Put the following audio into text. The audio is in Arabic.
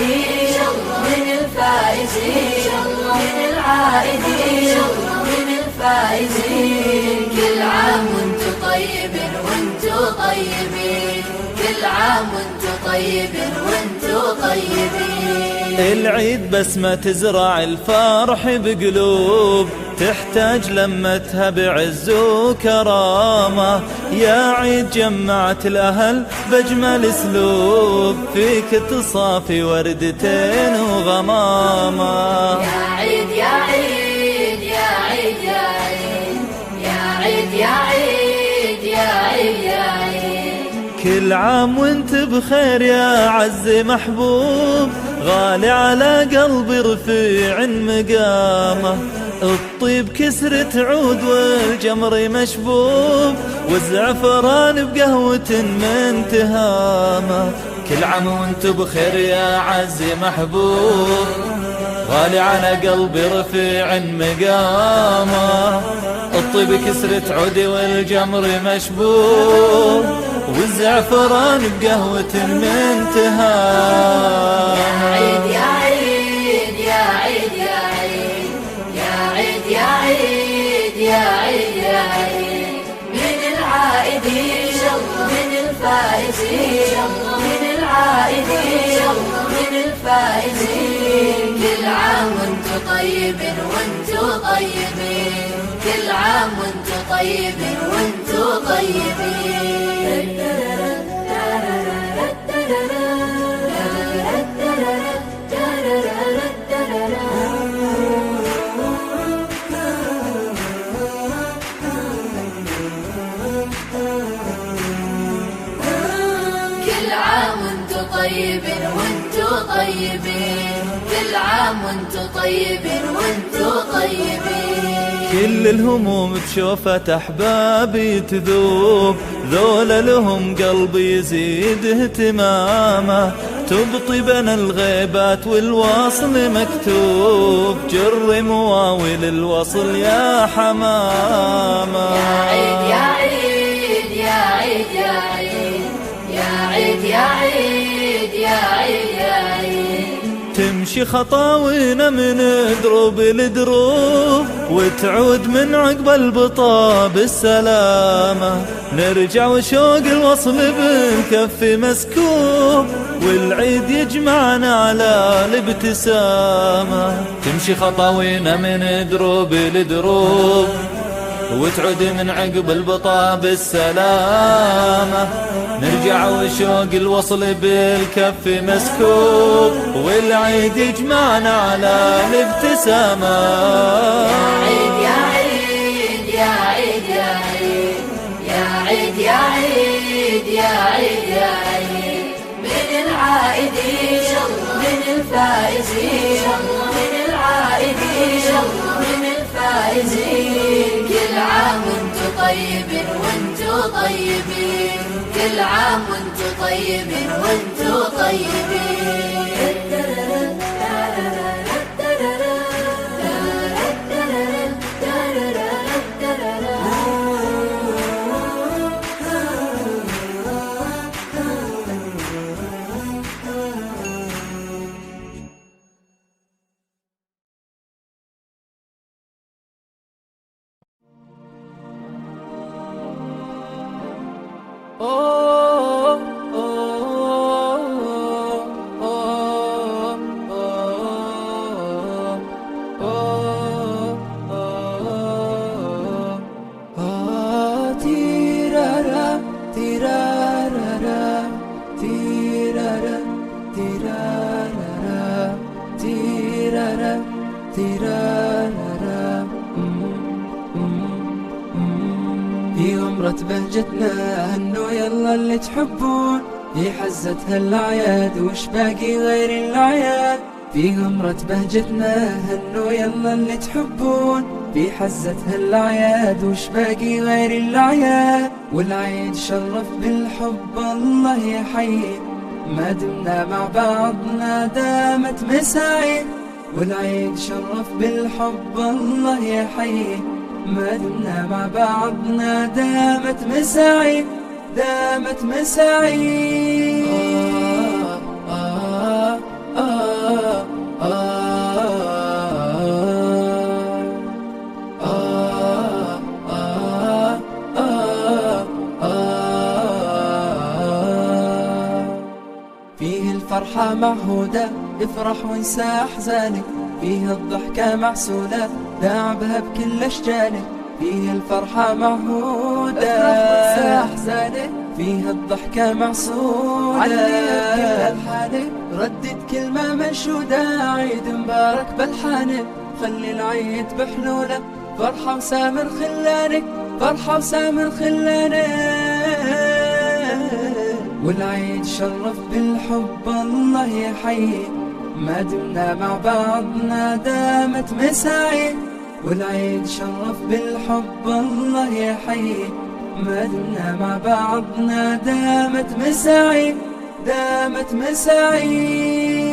العائدين من الفائزين من العائدين من الفائزين. كل عام وانتو طيبين وانتو طيبين، كل عام وانتو طيبين وانتو طيبين. العيد بسمة تزرع الفرح بقلوب، تحتاج لمتها بعز وكرامة. يا عيد جمعت الأهل بأجمل اسلوب، فيك تصافي وردتين وغمامة. يا عيد يا عيد يا عيد يا عيد يا عيد يا عيد يا عيد يا عيد. كل عام وانت بخير يا عز محبوب، غالي على قلبي رفيع مقامه. الطيب كسرة عود والجمر مشبوب، والزعفران بقهوة من تهامه. كل عام وانت بخير يا عز محبوب، غالي على قلبي رفيع مقامه. الطيب كسرة عودي والجمر مشبوب، والزعفران بقهوة من تهامه. يا عيد يا عيد يا عيد يا عيد يا عيد يا عيد يا عيد يا عيد. من العائدين من الفائزين من العائدين من الفائزين. كل عام وانتو طيبين وانتو طيبين، كل عام وانتو طيبين وانتو طيبين. كل عام وانتو طيبين وانتو طيبين، كل عام وانتو طيبين وانتو طيبين. كل الهموم بشوفة أحبابي تذوب، ذولا لهم قلبي يزيد اهتمامه. تبطي بين الغيبات والوصل مكتوب، جر مواويل الوصل يا حمامة. يا عيد يا عيد يا عيد يا عيد يا عيد يا عيد يا عيد يا عيد. تمشي خطاوينا من دروب لدروب، وتعود من عقب البطا بالسلامة. نرجع وشوق الوصل بالكف مسكوب، والعيد يجمعنا على الابتسامة. تمشي خطاوينا من دروب لدروب، وتعود من عقب البطا بالسلامة. نرجع وشوق الوصل بالكف مسكوب، والعيد يجمعنا على الابتسامة. يا عيد يا عيد يا عيد يا عيد يا عيد يا عيد يا عيد يا عيد. من العائدين من الفائزين من العائدين من الفائزين. كل عام وانتو طيبين وانتو طيبين، كل عام وانتو طيبين وانتو طيبين. في غمرة بهجتنا هنوا يلا اللي تحبون، في حزتها الأعياد وش باقي غير الأعياد. في غمرة بهجتنا هنوا يلا اللي تحبون، في حزتها الأعياد وش باقي غير الأعياد. والعيد شرف بالحب الله يحيي، ما دمنا مع بعضنا دامت مساعي. والعيد شرف بالحب الله يحيي، ما دمنا مع بعضنا دامت مساعي دامت مساعي. الفرحة معهودة، افرح وانسى أحزانك، فيه الضحكة معسولة، داعبها بكل أشجانك. فيه الفرحة معهودة، افرح وانسى أحزانك، فيه الضحكة معسولة، عليها بكل ألحانك، ردد كلمة منشودة، عيد مبارك بالحانك، خلي العيد بحلوله، فرحة وسامر خلانك، فرحة وسامر خلانك. والعيد شرف بالحب الله يحيي، ما دمنا مع بعضنا دامت مساعي. والعيد شرف بالحب الله يحيي، ما دمنا مع بعضنا دامت مساعي، دامت مساعي.